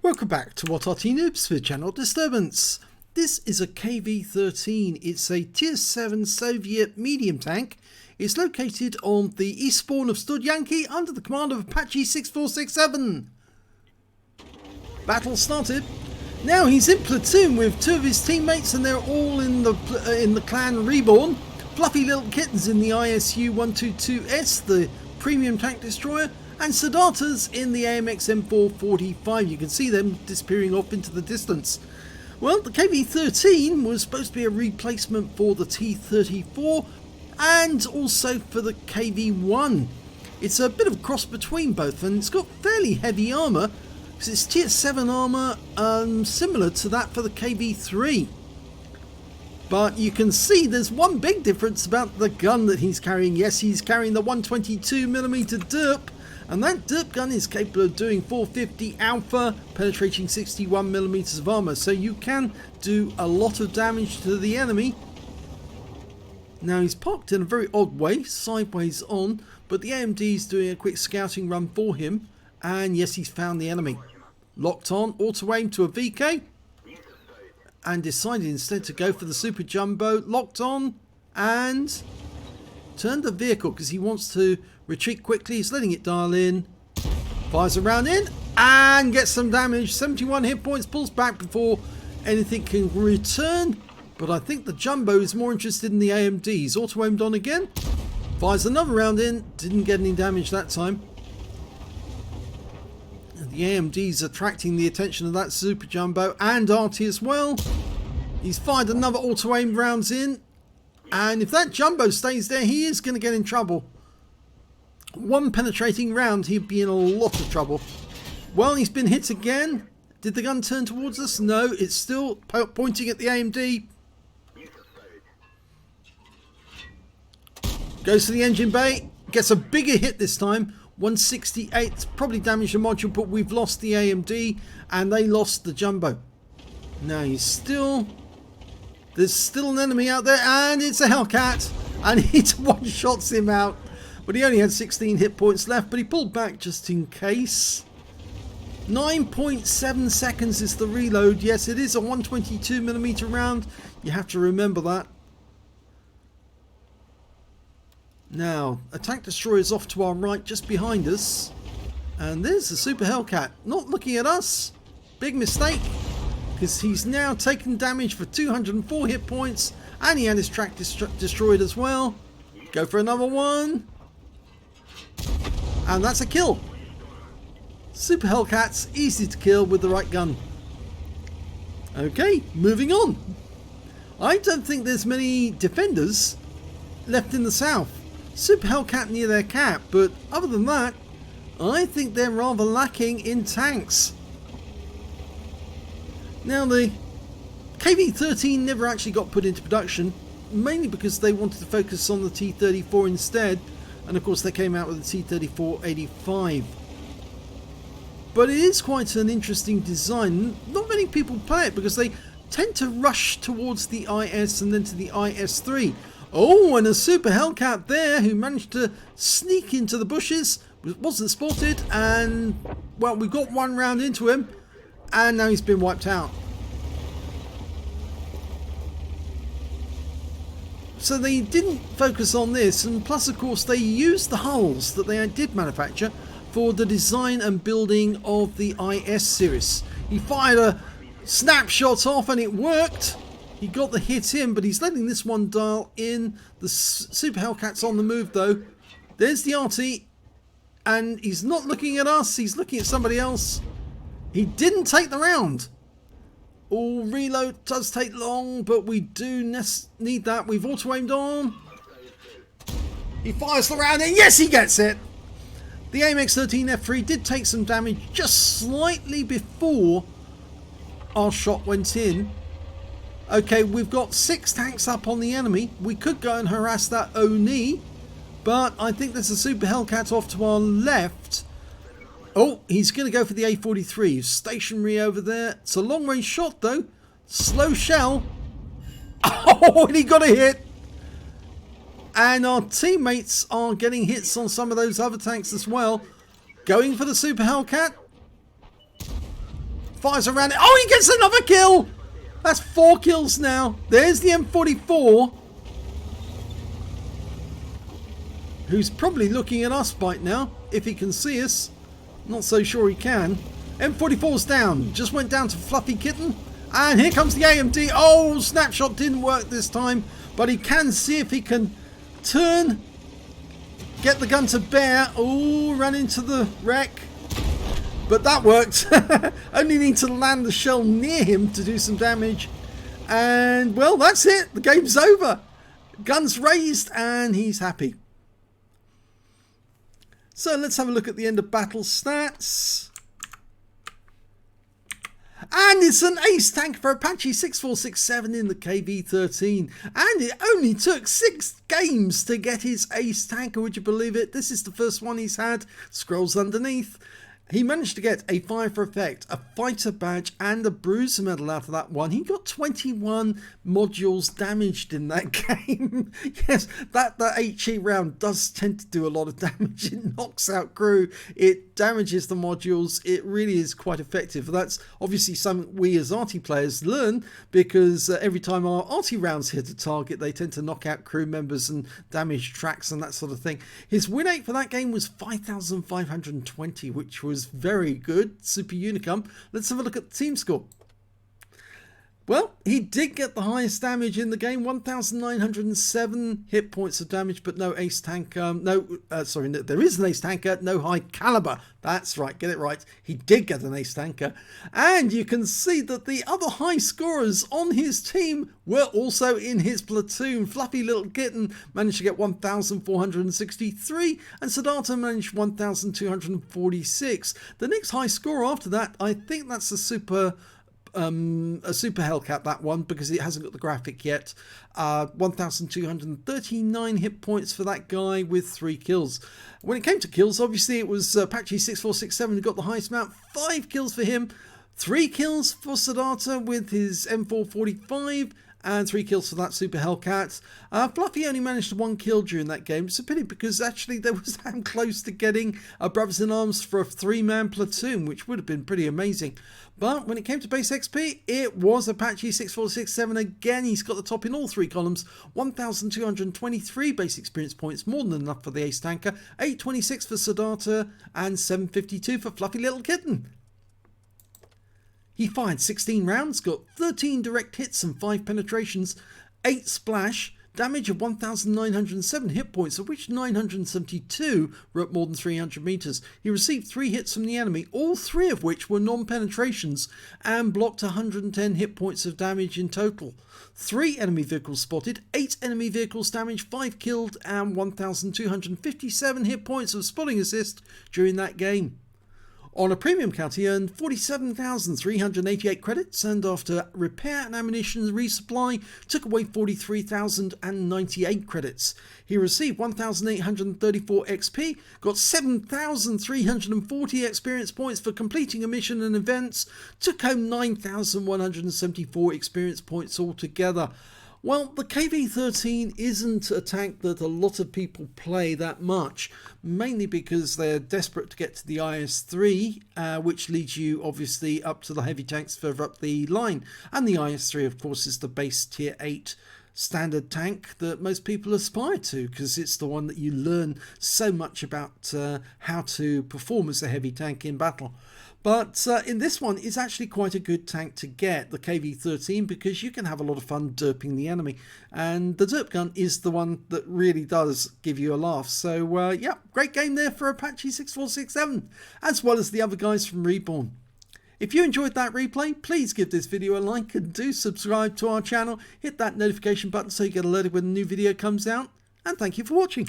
Welcome back to What Arty Noobs for Channel Disturbance. This is a KV-13. It's a Tier 7 Soviet medium tank. It's located on the east spawn of Studzianki under the command of Apache 6467. Battle started. Now he's in platoon with two of his teammates and they're all in the clan REBRN. Fluffy little kittens in the ISU 122S, the premium tank destroyer, and Siddharthas in the AMX M445. You can see them disappearing off into the distance. Well, the KV-13 was supposed to be a replacement for the T-34 and also for the KV-1. It's a bit of a cross between both, and it's got fairly heavy armour because it's Tier 7 armour, similar to that for the KV-3. But you can see there's one big difference about the gun that he's carrying. Yes, he's carrying the 122mm derp, and that derp gun is capable of doing 450 alpha, penetrating 61mm of armour, so you can do a lot of damage to the enemy. Now he's parked in a very odd way, sideways on, but the AMD is doing a quick scouting run for him, and yes, he's found the enemy. Locked on, auto aim to a VK, and decided instead to go for the Super Jumbo. Locked on, and turned the vehicle because he wants to retreat quickly. He's letting it dial in, fires a round in, and gets some damage. 71 hit points, pulls back before anything can return. But I think the Jumbo is more interested in the AMD. He's auto-aimed on again, fires another round in, didn't get any damage that time. The AMD's attracting the attention of that Super Jumbo and Arty as well. He's fired another auto-aimed rounds in, and if that Jumbo stays there, he is going to get in trouble. One penetrating round, he'd be in a lot of trouble. Well, he's been hit again. Did the gun turn towards us? No, it's still pointing at the AMD. Goes to the engine bay, gets a bigger hit this time. 168, probably damaged the module, but we've lost the AMD and they lost the Jumbo. Now there's still an enemy out there, and it's a Hellcat, and he one-shots him out. But he only had 16 hit points left, but he pulled back just in case. 9.7 seconds is the reload. Yes, it is a 122mm round. You have to remember that. Now, a tank destroyer is off to our right, just behind us. And there's the Super Hellcat, not looking at us. Big mistake, because he's now taken damage for 204 hit points, and he had his track destroyed as well. Go for another one. And that's a kill. Super Hellcat's easy to kill with the right gun. Okay, moving on. I don't think there's many defenders left in the south. Super Hellcat near their cap, but other than that, I think they're rather lacking in tanks. Now, the KV-13 never actually got put into production, mainly because they wanted to focus on the T-34 instead, and of course they came out with the T-34-85. But it is quite an interesting design. Not many people play it because they tend to rush towards the IS and then to the IS-3. Oh, and a Super Hellcat there who managed to sneak into the bushes, wasn't spotted, and well, we got one round into him, and now he's been wiped out. So they didn't focus on this, and plus of course they used the hulls that they did manufacture for the design and building of the IS series. He fired a snapshot off and it worked. He got the hit in, but he's letting this one dial in. The Super Hellcat's on the move though. There's the Arty, and he's not looking at us, he's looking at somebody else. He didn't take the round. Oh, reload does take long, but we do need that. We've auto-aimed on. He fires the round in. Yes, he gets it. The AMX-13F3 did take some damage just slightly before our shot went in. Okay, we've got 6 tanks up on the enemy. We could go and harass that Oni, but I think there's a Super Hellcat off to our left. Oh, he's going to go for the A43. He's stationary over there. It's a long-range shot, though. Slow shell. Oh, and he got a hit. And our teammates are getting hits on some of those other tanks as well. Going for the Super Hellcat. Fires around it. Oh, he gets another kill. That's 4 kills now. There's the M44. Who's probably looking at us right now, if he can see us. Not so sure he can. M44's down. Just went down to Fluffy Kitten. And here comes the AMD. Oh, snapshot didn't work this time. But he can see if he can turn. Get the gun to bear. Oh, ran into the wreck. But that worked. Only need to land the shell near him to do some damage. And, well, that's it. The game's over. Guns raised and he's happy. So let's have a look at the end of battle stats. And it's an ace tank for Apache 6467 in the KV-13. And it only took 6 games to get his ace tanker, would you believe it? This is the first one he's had. Scrolls underneath. He managed to get a 5 for effect, a fighter badge and a bruiser medal out of that one. He got 21 modules damaged in that game. Yes, that HE round does tend to do a lot of damage. It knocks out crew, it damages the modules. It really is quite effective. That's obviously something we as Arty players learn, because every time our Arty rounds hit a target, they tend to knock out crew members and damage tracks and that sort of thing. His win rate for that game was 5,520, which was very good. Super Unicum. Let's have a look at the team score. Well, he did get the highest damage in the game, 1,907 hit points of damage, but no ace tanker. There is an ace tanker, no high caliber. That's right, get it right. He did get an ace tanker. And you can see that the other high scorers on his team were also in his platoon. Fluffy Little Kitten managed to get 1,463 and Siddhartha managed 1,246. The next high score after that, I think that's a super Hellcat, that one, because it hasn't got the graphic yet. 1,239 hit points for that guy with 3 kills. When it came to kills, obviously it was Apache 6467 who got the highest amount. 5 kills for him, 3 kills for Siddhartha with his M445, and 3 kills for that Super Hellcat. Fluffy only managed 1 kill during that game. It's a pity, because actually they was damn close to getting Brothers in Arms for a 3-man platoon, which would have been pretty amazing. But when it came to base XP, it was Apache 6467 again. He's got the top in all 3 columns. 1,223 base experience points, more than enough for the ace tanker. 826 for Siddhartha and 752 for Fluffy Little Kitten. He fired 16 rounds, got 13 direct hits and 5 penetrations, 8 splash, damage of 1,907 hit points, of which 972 were at more than 300 meters. He received 3 hits from the enemy, all 3 of which were non-penetrations, and blocked 110 hit points of damage in total. 3 enemy vehicles spotted, 8 enemy vehicles damaged, 5 killed, and 1,257 hit points of spotting assist during that game. On a premium count, he earned 47,388 credits, and after repair and ammunition resupply, took away 43,098 credits. He received 1,834 XP, got 7,340 experience points for completing a mission and events, took home 9,174 experience points altogether. Well, the KV-13 isn't a tank that a lot of people play that much, mainly because they're desperate to get to the IS-3, which leads you obviously up to the heavy tanks further up the line. And the IS-3, of course, is the base tier 8 standard tank that most people aspire to, because it's the one that you learn so much about how to perform as a heavy tank in battle. But in this one, it's actually quite a good tank to get, the KV-13, because you can have a lot of fun derping the enemy. And the derp gun is the one that really does give you a laugh. So, yeah, great game there for Apache 6467, as well as the other guys from REBRN. If you enjoyed that replay, please give this video a like and do subscribe to our channel. Hit that notification button so you get alerted when a new video comes out. And thank you for watching.